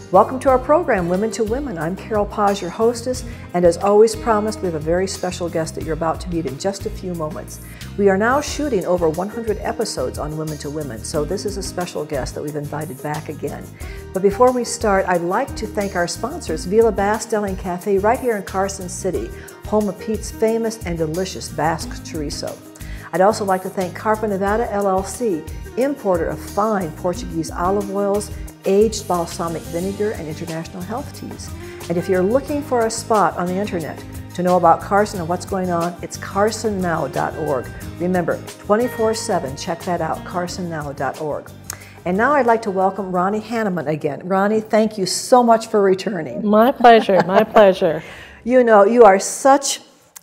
Welcome to our program, Women to Women. I'm Carol Paz, your hostess, and as always promised, we have a very special guest that you're about to meet in just a few moments. We are now shooting over 100 episodes on Women to Women, so this is a special guest that we've invited back again. But before we start, I'd like to thank our sponsors, Villa Basque and Cafe, right here in Carson City, home of Pete's famous and delicious Basque chorizo. I'd also like to thank Carpa Nevada LLC, importer of fine Portuguese olive oils, aged balsamic vinegar, and international health teas. And if you're looking for a spot on the internet to know about Carson and what's going on, it's carsonnow.org. Remember, 24/7, check that out, carsonnow.org. And now I'd like to welcome Ronni Hannaman again. Ronni, thank you so much for returning. My pleasure, my pleasure. You know, you are such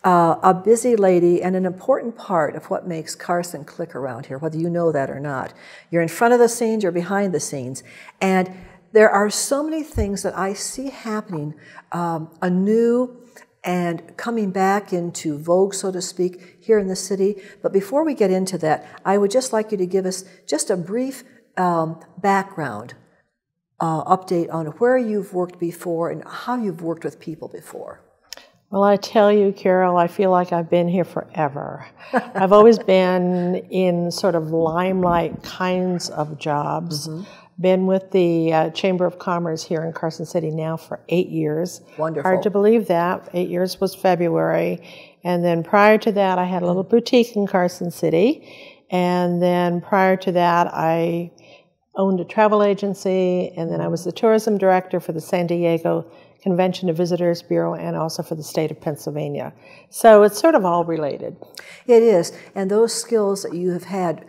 a busy lady and an important part of what makes Carson click around here, whether you know that or not. You're in front of the scenes, you're behind the scenes. And there are so many things that I see happening anew and coming back into vogue, so to speak, here in the city. But before we get into that, I would just like you to give us just a brief background update on where you've worked before and how you've worked with people before. Well, I tell you, Carol, I feel like I've been here forever. I've always been in sort of limelight kinds of jobs. Been with the Chamber of Commerce here in Carson City now for 8 years. Wonderful. Hard to believe that. 8 years was February. And then prior to that, I had a little boutique in Carson City. And then prior to that, I owned a travel agency. And then I was the tourism director for the San Diego Convention and Visitors Bureau and also for the state of Pennsylvania. So it's sort of all related. It is. And those skills that you have had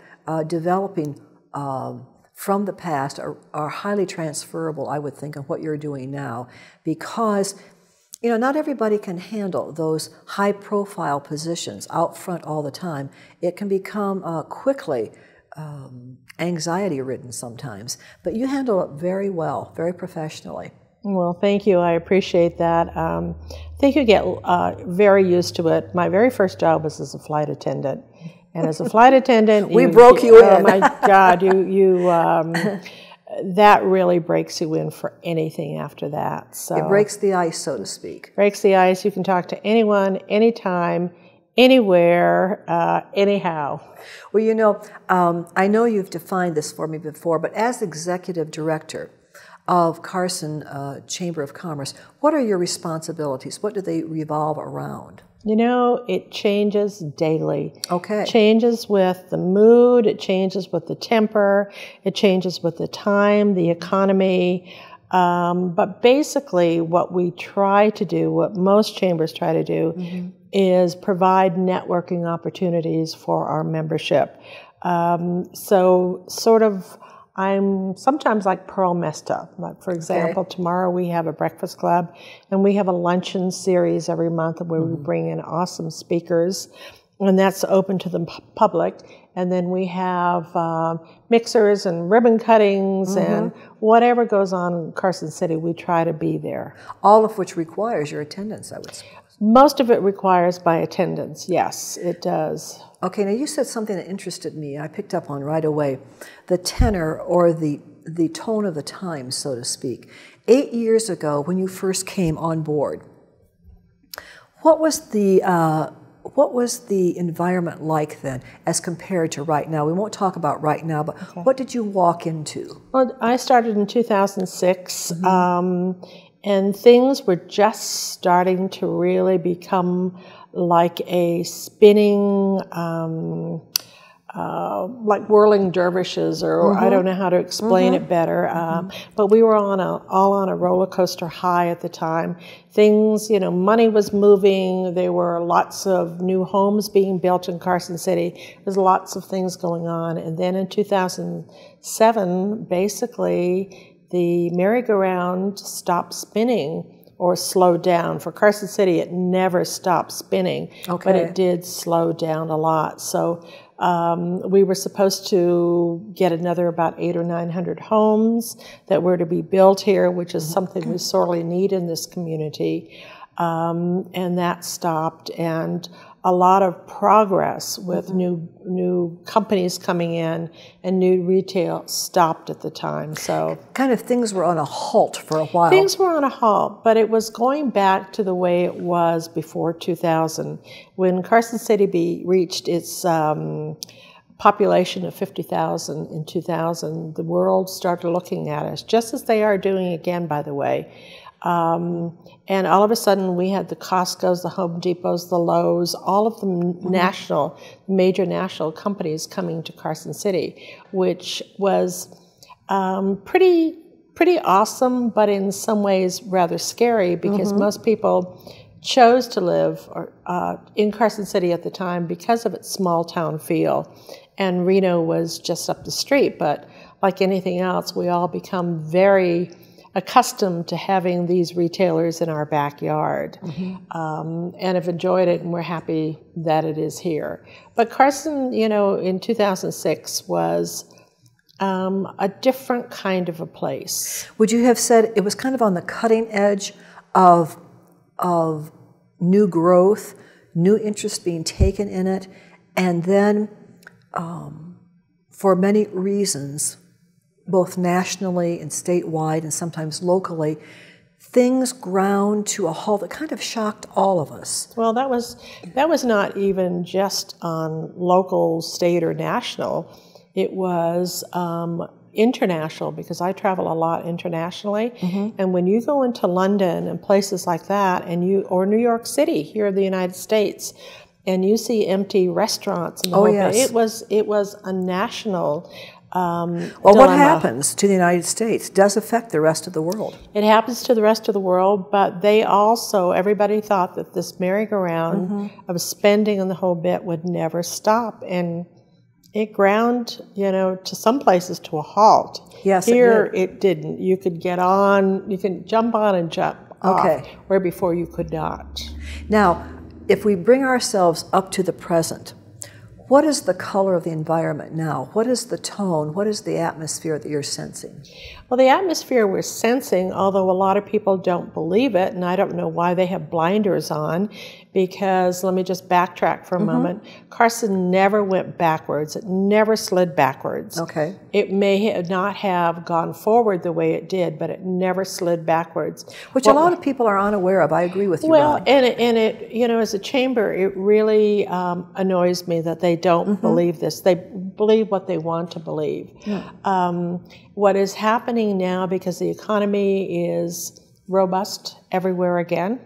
developing from the past are highly transferable, I would think, on what you're doing now, because you know, not everybody can handle those high-profile positions out front all the time. It can become quickly anxiety-ridden sometimes, but you handle it very well, very professionally. Well, thank you. I appreciate that. I think you get very used to it. My very first job was as a flight attendant. And as a flight attendant, we broke you in. Oh my God, that really breaks you in for anything after that. So it breaks the ice, so to speak. Breaks the ice. You can talk to anyone, anytime, anywhere, anyhow. Well, you know, I know you've defined this for me before, but as executive director of Carson Chamber of Commerce, what are your responsibilities? What do they revolve around? You know, it changes daily. Okay. It changes with the mood, it changes with the temper, it changes with the time, the economy. But basically what we try to do, what most chambers try to do, is provide networking opportunities for our membership. So sort of, I'm sometimes like Pearl messed up. Like for example, tomorrow we have a breakfast club and we have a luncheon series every month where we bring in awesome speakers, and that's open to the public. And then we have mixers and ribbon cuttings and whatever goes on in Carson City, we try to be there. All of which requires your attendance, I would suppose. Most of it requires my attendance, yes, it does. Okay, now you said something that interested me, I picked up on right away. The tenor or the tone of the times, so to speak. 8 years ago, when you first came on board, what was the environment like then as compared to right now? We won't talk about right now, but what did you walk into? Well, I started in 2006, and things were just starting to really become like a spinning, like whirling dervishes, or I don't know how to explain it better. But we were all on a roller coaster high at the time. Things, you know, money was moving. There were lots of new homes being built in Carson City. There's lots of things going on. And then in 2007, basically, the merry-go-round stopped spinning or slowed down. For Carson City, it never stopped spinning, but it did slow down a lot. So we were supposed to get another about 800 or 900 homes that were to be built here, which is something we sorely need in this community. and that stopped, and a lot of progress with new companies coming in and new retail stopped at the time. So kind of things were on a halt for a while. Things were on a halt, but it was going back to the way it was before 2000. When Carson City reached its population of 50,000 in 2000, the world started looking at us, just as they are doing again, by the way. And all of a sudden, we had the Costco's, the Home Depots, the Lowe's, all of the major national companies coming to Carson City, which was pretty awesome, but in some ways rather scary, because most people chose to live in Carson City at the time because of its small town feel. And Reno was just up the street, but like anything else, we all become very accustomed to having these retailers in our backyard, and have enjoyed it, and we're happy that it is here. But Carson, in 2006 was a different kind of a place. Would you have said it was kind of on the cutting edge of new growth, new interest being taken in it, and then for many reasons, both nationally and statewide and sometimes locally, things ground to a halt that kind of shocked all of us? Well, that was not even just on local, state, or national. It was international, because I travel a lot internationally. And when you go into London and places like that, or New York City here in the United States, and you see empty restaurants and the whole thing, it was a national well, what happens to the United States does affect the rest of the world. It happens to the rest of the world, but everybody thought that this merry-go-round of spending and the whole bit would never stop, and it ground, to some places to a halt. Yes, here it didn't. You could get on, you can jump on and jump off, where before you could not. Now, if we bring ourselves up to the present, what is the color of the environment now? What is the tone? What is the atmosphere that you're sensing? Well, the atmosphere we're sensing, although a lot of people don't believe it, and I don't know why they have blinders on, because let me just backtrack for a moment. Carson never went backwards. It never slid backwards. Okay. It may not have gone forward the way it did, but it never slid backwards. Which a lot of people are unaware of. I agree with you, Well, Ron. and it, as a chamber, it really annoys me that they don't believe this. They believe what they want to believe. What is happening now, because the economy is robust everywhere again,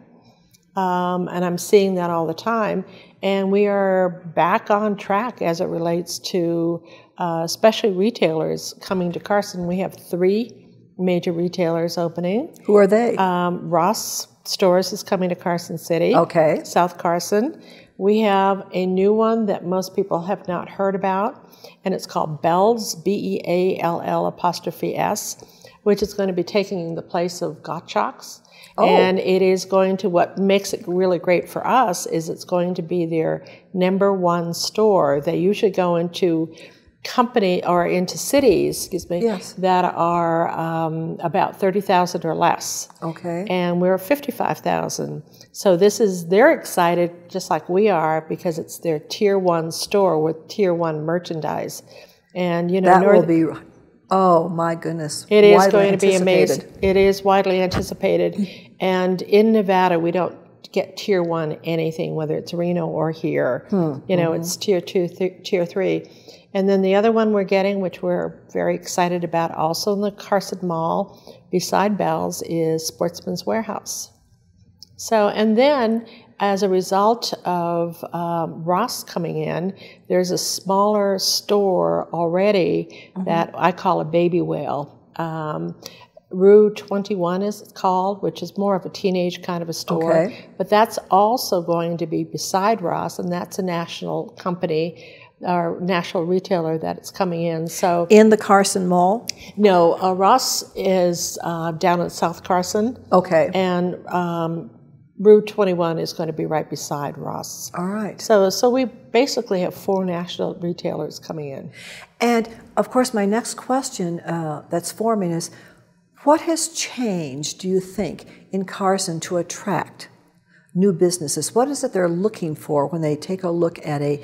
and I'm seeing that all the time, and we are back on track as it relates to especially retailers coming to Carson. We have 3 major retailers opening. Who are they? Ross Stores is coming to Carson City. Okay. South Carson. We have a new one that most people have not heard about, and it's called Bell's, Beall''S, which is going to be taking the place of Gottschalk's. And it is going to, what makes it really great for us is it's going to be their #1 store. They usually go into into cities, that are about 30,000 or less. Okay. And we're 55,000. So they're excited just like we are, because it's their Tier 1 store with Tier 1 merchandise. And that will be, oh my goodness. It is going to be amazing. It is widely anticipated. And in Nevada, we don't get Tier 1 anything, whether it's Reno or here. It's Tier 2, Tier 3. And then the other one we're getting, which we're very excited about, also in the Carson Mall, beside Bell's, is Sportsman's Warehouse. So, and then as a result of Ross coming in, there's a smaller store already that I call a baby whale. Rue 21 is called, which is more of a teenage kind of a store. Okay. But that's also going to be beside Ross, and that's a national company, our national retailer that it's coming in. So in the Carson Mall? No, Ross is down in South Carson. Okay. And Rue 21 is going to be right beside Ross. All right. So we basically have 4 national retailers coming in. And of course, my next question that's forming is, what has changed, do you think, in Carson to attract new businesses? What is it they're looking for when they take a look at a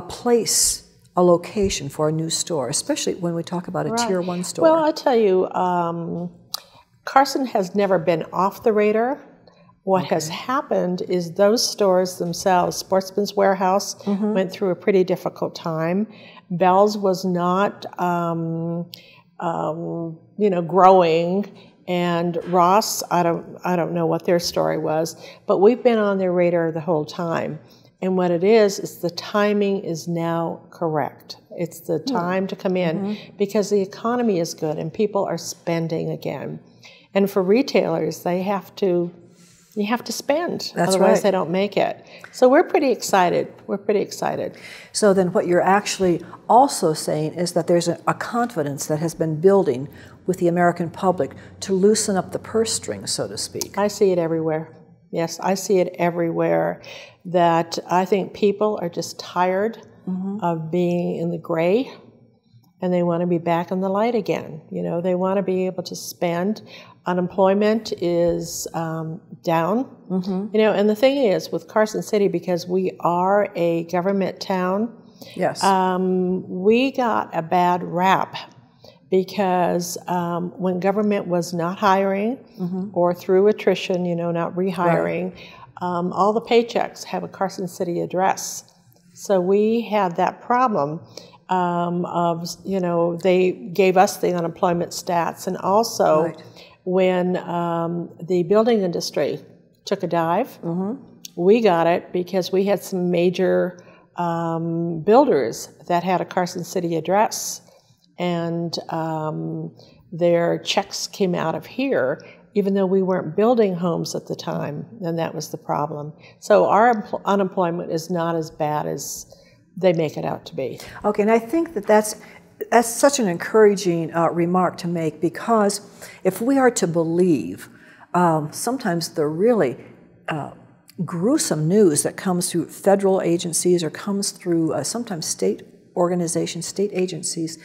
place, a location for a new store, especially when we talk about a Tier 1 store? Well, I'll tell you, Carson has never been off the radar. What has happened is those stores themselves, Sportsman's Warehouse went through a pretty difficult time. Bell's was not, growing, and Ross, I don't know what their story was, but we've been on their radar the whole time. And what it is the timing is now correct. It's the time to come in because the economy is good and people are spending again. And for retailers, you have to spend. That's otherwise right. They don't make it. So we're pretty excited. We're pretty excited. So then what you're actually also saying is that there's a confidence that has been building with the American public to loosen up the purse strings, so to speak. I see it everywhere. Yes, I see it everywhere. That I think people are just tired of being in the gray, and they want to be back in the light again. You know, they want to be able to spend. Unemployment is down. You know, and the thing is with Carson City, because we are a government town, yes, we got a bad rap because when government was not hiring or through attrition, you know, not rehiring, all the paychecks have a Carson City address. So we had that problem of, you know, they gave us the unemployment stats, and also when the building industry took a dive, we got it because we had some major builders that had a Carson City address, and their checks came out of here, even though we weren't building homes at the time, and that was the problem. So our unemployment is not as bad as they make it out to be. Okay, and I think that's such an encouraging remark to make, because if we are to believe sometimes the really gruesome news that comes through federal agencies or comes through sometimes state organizations, state agencies,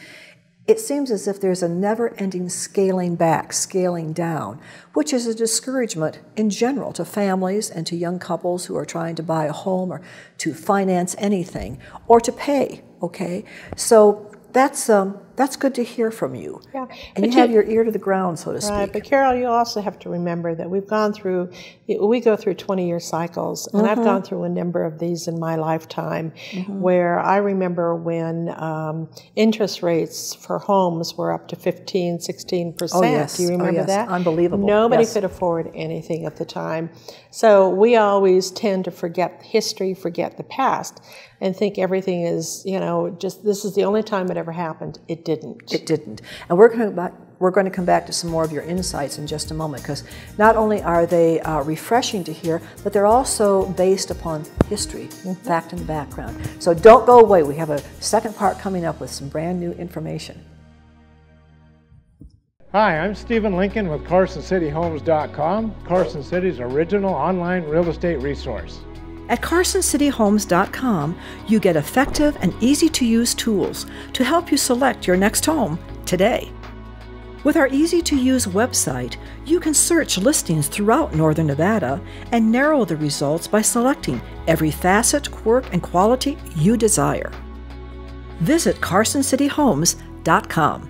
it seems as if there's a never-ending scaling back, scaling down, which is a discouragement in general to families and to young couples who are trying to buy a home or to finance anything or to pay, okay? So that's good to hear from you. Yeah. And you have your ear to the ground, so to speak. Right, but Carol, you also have to remember that we go through 20-year cycles, and I've gone through a number of these in my lifetime, where I remember when interest rates for homes were up to 15, 16%. Oh, yes. Do you remember that? Unbelievable. Nobody could afford anything at the time. So we always tend to forget history, forget the past, and think everything is, you know, just this is the only time it ever happened. It didn't. It didn't. And we're going to come back to some more of your insights in just a moment, because not only are they refreshing to hear, but they're also based upon history, fact, and background. So don't go away. We have a second part coming up with some brand new information. Hi, I'm Stephen Lincoln with CarsonCityHomes.com, Carson City's original online real estate resource. At CarsonCityHomes.com, you get effective and easy-to-use tools to help you select your next home today. With our easy-to-use website, you can search listings throughout Northern Nevada and narrow the results by selecting every facet, quirk, and quality you desire. Visit CarsonCityHomes.com.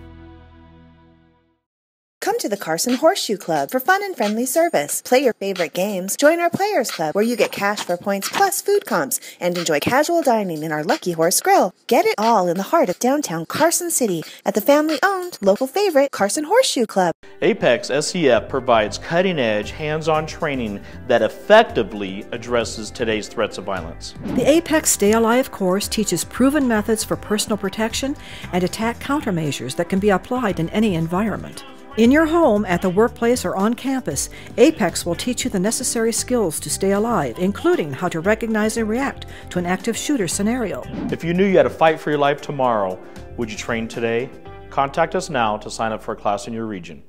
Come to the Carson Horseshoe Club for fun and friendly service. Play your favorite games, join our Players Club where you get cash for points plus food comps, and enjoy casual dining in our Lucky Horse Grill. Get it all in the heart of downtown Carson City at the family-owned, local favorite Carson Horseshoe Club. Apex SCF provides cutting-edge, hands-on training that effectively addresses today's threats of violence. The Apex Stay Alive course teaches proven methods for personal protection and attack countermeasures that can be applied in any environment. In your home, at the workplace, or on campus, Apex will teach you the necessary skills to stay alive, including how to recognize and react to an active shooter scenario. If you knew you had to fight for your life tomorrow, would you train today? Contact us now to sign up for a class in your region.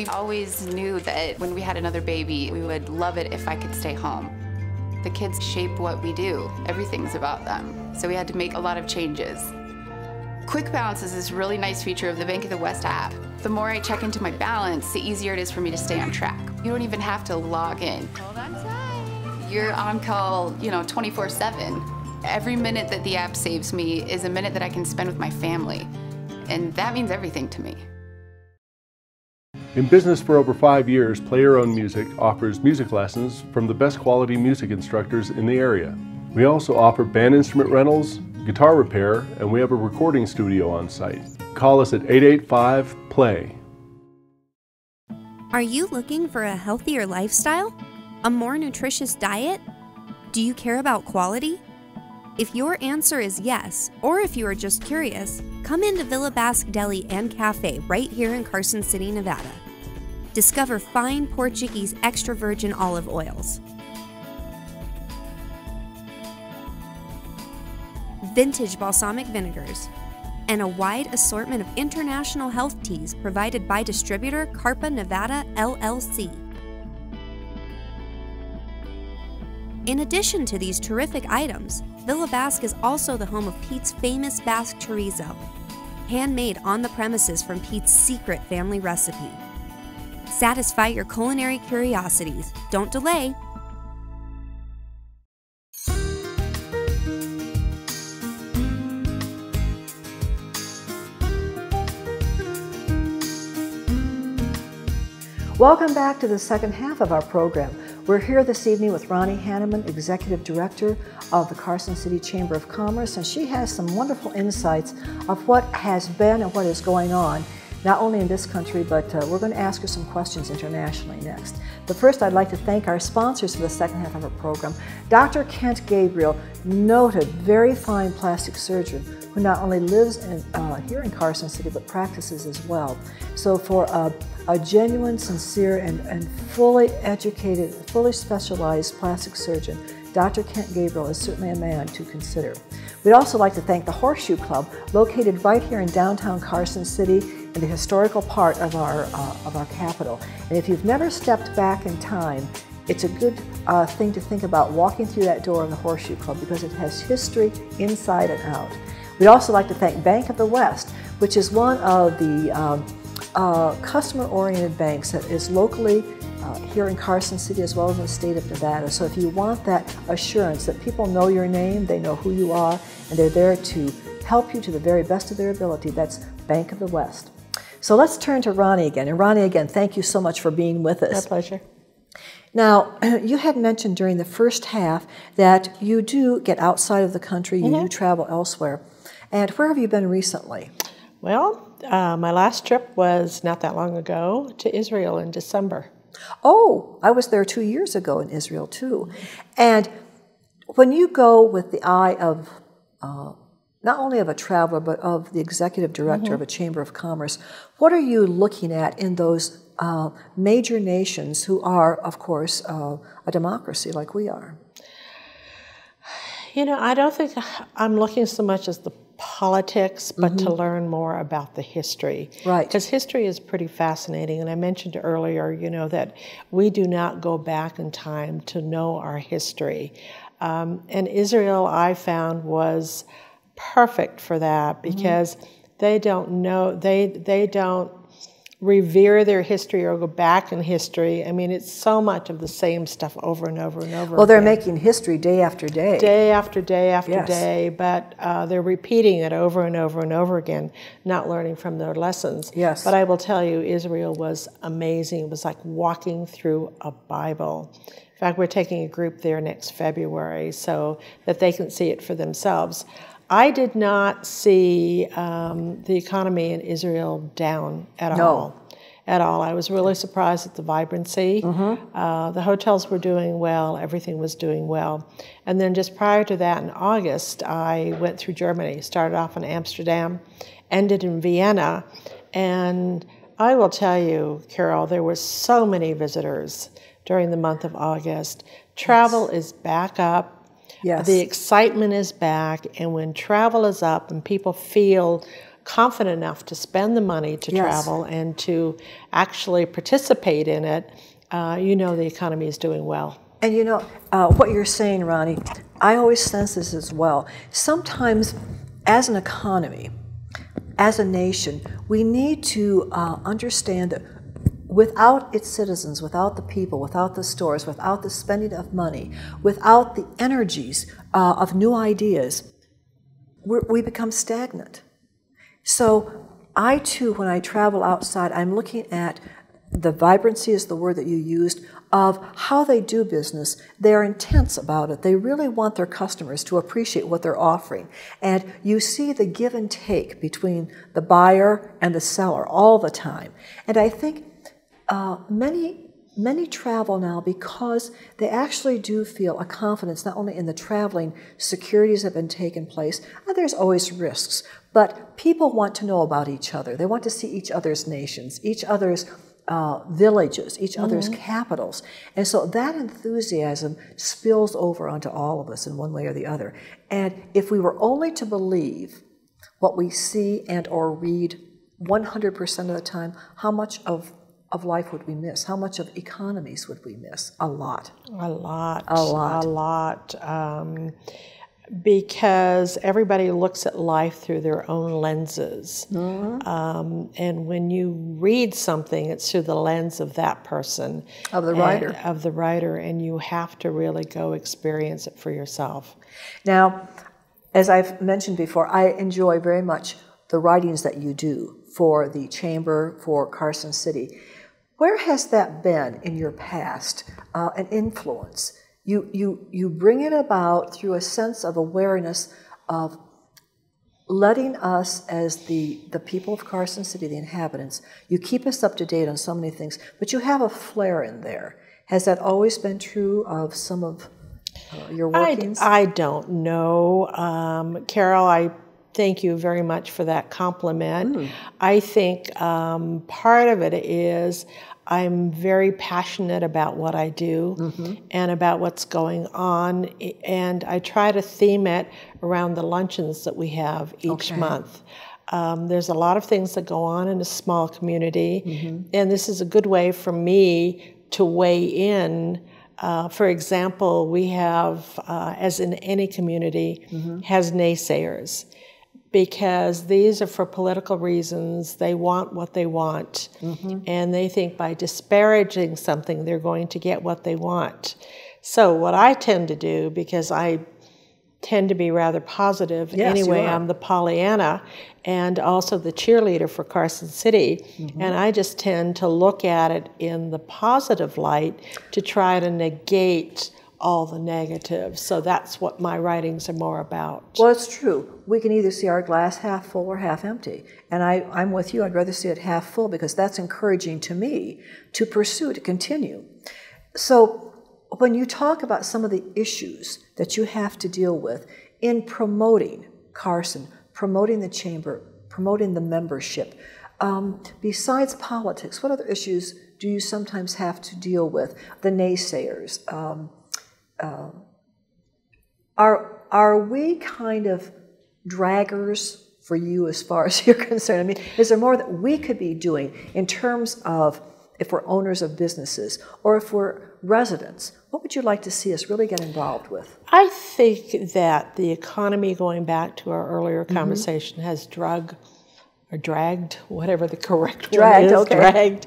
We always knew that when we had another baby, we would love it if I could stay home. The kids shape what we do. Everything's about them. So we had to make a lot of changes. Quick Balance is this really nice feature of the Bank of the West app. The more I check into my balance, the easier it is for me to stay on track. You don't even have to log in. Hold on tight. You're on call, 24/7. Every minute that the app saves me is a minute that I can spend with my family. And that means everything to me. In business for over 5 years, Play Your Own Music offers music lessons from the best quality music instructors in the area. We also offer band instrument rentals, guitar repair, and we have a recording studio on site. Call us at 885-PLAY. Are you looking for a healthier lifestyle? A more nutritious diet? Do you care about quality? If your answer is yes, or if you are just curious, come into Villa Basque Deli and Cafe right here in Carson City, Nevada. Discover fine Portuguese extra virgin olive oils, vintage balsamic vinegars, and a wide assortment of international health teas provided by distributor Carpa Nevada LLC. In addition to these terrific items, Villa Basque is also the home of Pete's famous Basque chorizo, handmade on the premises from Pete's secret family recipe. Satisfy your culinary curiosities. Don't delay. Welcome back to the second half of our program. We're here this evening with Ronni Hannaman, Executive Director of the Carson City Chamber of Commerce, and she has some wonderful insights of what has been and what is going on, not only in this country, but we're going to ask her some questions internationally next. But first, I'd like to thank our sponsors for the second half of our program. Dr. Kent Gabriel, noted, very fine plastic surgeon, who not only lives here in Carson City, but practices as well. So for a genuine, sincere, and fully educated, fully specialized plastic surgeon, Dr. Kent Gabriel is certainly a man to consider. We'd also like to thank the Horseshoe Club, located right here in downtown Carson City, in the historical part of our capital. And if you've never stepped back in time, it's a good thing to think about walking through that door of the Horseshoe Club, because it has history inside and out. We'd also like to thank Bank of the West, which is one of the customer-oriented banks that is locally here in Carson City as well as in the state of Nevada. So if you want that assurance that people know your name, they know who you are, and they're there to help you to the very best of their ability, that's Bank of the West. So let's turn to Ronni again. And Ronni, again, thank you so much for being with us. My pleasure. Now, you had mentioned during the first half that you do get outside of the country, you do travel elsewhere. And where have you been recently? Well, my last trip was not that long ago to Israel in December. Oh, I was there 2 years ago in Israel too. And when you go with the eye of not only of a traveler, but of the executive director of a chamber of commerce, what are you looking at in those major nations who are, of course, a democracy like we are? You know, I don't think I'm looking so much as the politics, but to learn more about the history. Right. Because history is pretty fascinating. And I mentioned earlier, that we do not go back in time to know our history. And Israel, I found, was perfect for that, because they don't know, they don't revere their history or go back in history. I mean, it's so much of the same stuff over and over and over. Well, they're making history day after day. Day after day after day, but they're repeating it over and over and over again, not learning from their lessons. Yes. But I will tell you, Israel was amazing. It was like walking through a Bible. In fact, we're taking a group there next February so that they can see it for themselves. I did not see the economy in Israel down at all. At all. I was really surprised at the vibrancy. The hotels were doing well. Everything was doing well. And then just prior to that, in August, I went through Germany. Started off in Amsterdam, ended in Vienna. And I will tell you, Carol, there were so many visitors during the month of August. Travel is back up. Yes. The excitement is back, and when travel is up and people feel confident enough to spend the money to travel and to actually participate in it, you know the economy is doing well. And you know, what you're saying, Ronni, I always sense this as well. Sometimes, as an economy, as a nation, we need to understand that without its citizens, without the people, without the stores, without the spending of money, without the energies of new ideas, we become stagnant. So I too, when I travel outside, I'm looking at the vibrancy is the word that you used, of how they do business. They're intense about it. They really want their customers to appreciate what they're offering. And you see the give and take between the buyer and the seller all the time. And I think many travel now because they actually do feel a confidence not only in the traveling securities that have been taken place, and there's always risks, but people want to know about each other. They want to see each other's nations, each other's villages, each other's capitals. And so that enthusiasm spills over onto all of us in one way or the other. And if we were only to believe what we see and or read 100% of the time, how much of life would we miss? How much of economies would we miss? A lot. A lot. A lot. A lot. Because everybody looks at life through their own lenses. And when you read something, it's through the lens of that person. Of the writer. Of the writer, and you have to really go experience it for yourself. Now, as I've mentioned before, I enjoy very much the writings that you do for the Chamber, for Carson City. Where has that been in your past, an influence? You bring it about through a sense of awareness of letting us as the people of Carson City, the inhabitants, you keep us up to date on so many things, but you have a flair in there. Has that always been true of some of your workings? I don't know. Carol, I thank you very much for that compliment. I think part of it is I'm very passionate about what I do and about what's going on, and I try to theme it around the luncheons that we have each month. There's a lot of things that go on in a small community, and this is a good way for me to weigh in. For example, we have, as in any community, has naysayers. Because these are for political reasons. They want what they want. And they think by disparaging something, they're going to get what they want. So what I tend to do, because I tend to be rather positive anyway, I'm the Pollyanna and also the cheerleader for Carson City. And I just tend to look at it in the positive light to try to negate all the negatives. So that's what my writings are more about. Well, it's true. We can either see our glass half full or half empty. And I'm with you. I'd rather see it half full because that's encouraging to me to pursue, to continue. So when you talk about some of the issues that you have to deal with in promoting Carson, promoting the Chamber, promoting the membership, besides politics, what other issues do you sometimes have to deal with? The naysayers, are we kind of draggers for you as far as you're concerned? I mean, is there more that we could be doing in terms of if we're owners of businesses or if we're residents? What would you like to see us really get involved with? I think that the economy, going back to our earlier conversation, has dragged, whatever the correct word is, dragged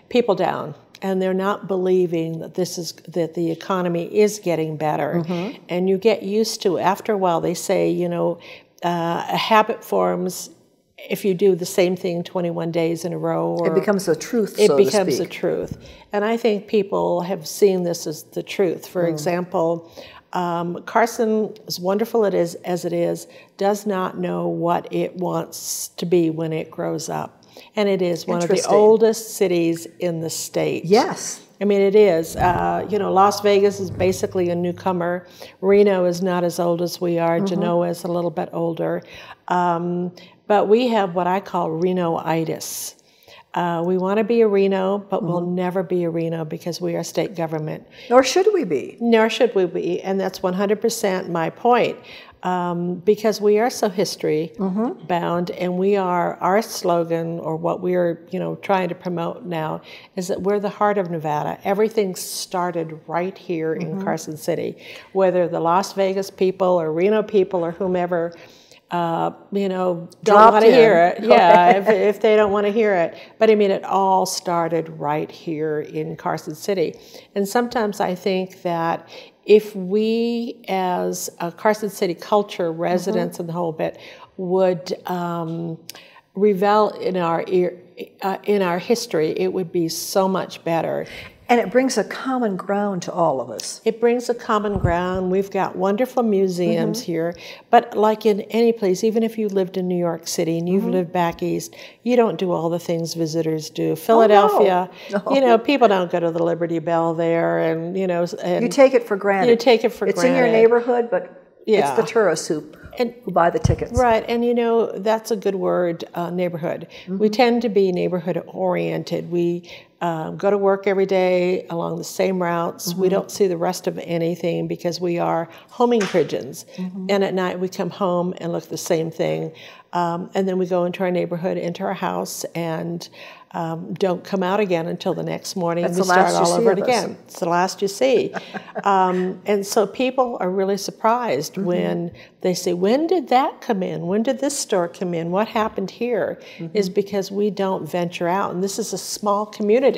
people down. And they're not believing that that the economy is getting better. And you get used to, after a while, they say, you know, a habit forms if you do the same thing 21 days in a row. Or it becomes a truth, it becomes a truth. And I think people have seen this as the truth. For example, Carson, as wonderful it is as it is, does not know what it wants to be when it grows up. And it is one of the oldest cities in the state. Yes. I mean, it is. You know, Las Vegas is basically a newcomer. Reno is not as old as we are. Genoa is a little bit older. But we have what I call Reno-itis. We want to be a Reno, but we'll never be a Reno because we are state government. Nor should we be. Nor should we be, and that's 100% my point. because we are so history bound, and our slogan, or what we're trying to promote now, is that we're the heart of Nevada. Everything started right here in Carson City, whether the Las Vegas people or Reno people or whomever don't want to hear it. Yeah, if they don't want to hear it. But I mean, it all started right here in Carson City. And sometimes I think that if we, as a Carson City culture, residents and the whole bit, would revel in our history, it would be so much better. And it brings a common ground to all of us. It brings a common ground. We've got wonderful museums here. But like in any place, even if you lived in New York City and you've lived back east, you don't do all the things visitors do. Philadelphia, people don't go to the Liberty Bell there. And you take it for granted. You take it for granted. It's in your neighborhood, but it's the tourist soup who buy the tickets. Right, and that's a good word, neighborhood. We tend to be neighborhood oriented. We go to work every day along the same routes. We don't see the rest of anything because we are homing pigeons. And at night we come home and look the same thing. And then we go into our neighborhood, into our house, and don't come out again until the next morning. That's we start all over again. It's the last you see. And so people are really surprised when they say, when did that come in? When did this store come in? What happened here? Is because we don't venture out. And this is a small community.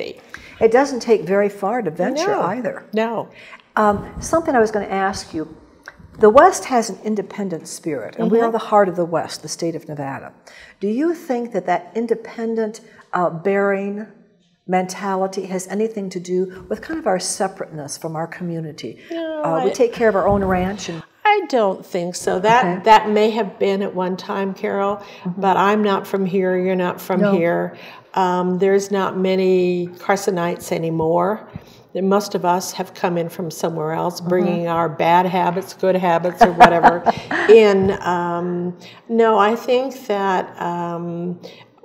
It doesn't take very far to venture either. No. Something I was going to ask you. The West has an independent spirit, and we are the heart of the West, the state of Nevada. Do you think that independent bearing mentality has anything to do with kind of our separateness from our community? No, we take care of our own ranch. I don't think so. That may have been at one time, Carol, but I'm not from here, you're not from here. There's not many Carsonites anymore. Most of us have come in from somewhere else, bringing our bad habits, good habits, or whatever in. No, I think that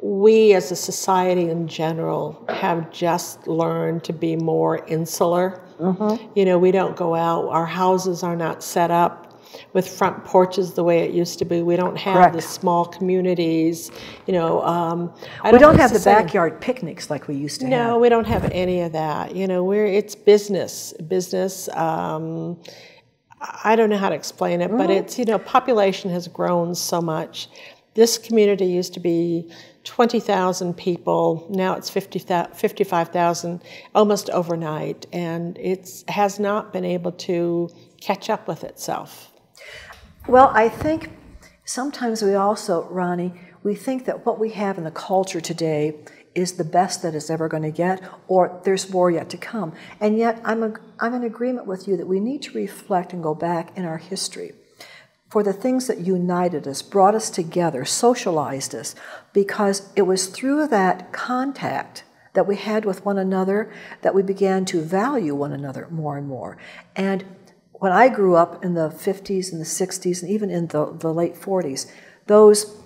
we as a society in general have just learned to be more insular. We don't go out. Our houses are not set up with front porches the way it used to be. We don't have the small communities, we don't have the backyard picnics like we used to have. No, we don't have any of that. It's business. I don't know how to explain it, but it's, population has grown so much. This community used to be 20,000 people. Now it's 55,000 almost overnight, and it has not been able to catch up with itself. Well, I think sometimes we also, Ronni, we think that what we have in the culture today is the best that it's ever going to get, or there's more yet to come. And yet I'm in agreement with you that we need to reflect and go back in our history for the things that united us, brought us together, socialized us, because it was through that contact that we had with one another that we began to value one another more and more. And when I grew up in the 50s and the 60s and even in the late 40s, those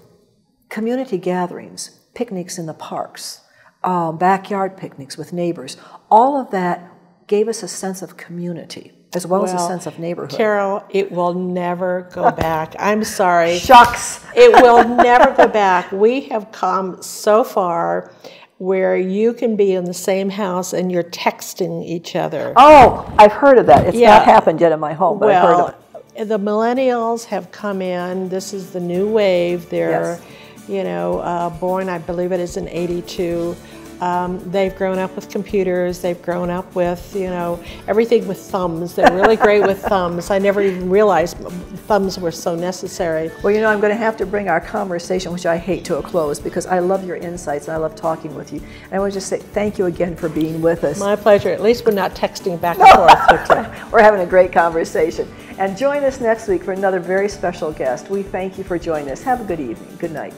community gatherings, picnics in the parks, backyard picnics with neighbors, all of that gave us a sense of community as well as a sense of neighborhood. Carol, it will never go back. I'm sorry. Shucks. It will never go back. We have come so far where you can be in the same house and you're texting each other. Oh, I've heard of that. It's not happened yet in my home, but I've heard of it. The millennials have come in. This is the new wave. They're, born, I believe it is in '82. They've grown up with computers. They've grown up with, everything with thumbs. They're really great with thumbs. I never even realized thumbs were so necessary. Well, I'm going to have to bring our conversation, which I hate, to a close because I love your insights and I love talking with you. And I want to just say thank you again for being with us. My pleasure. At least we're not texting back and forth. We're having a great conversation. And join us next week for another very special guest. We thank you for joining us. Have a good evening. Good night.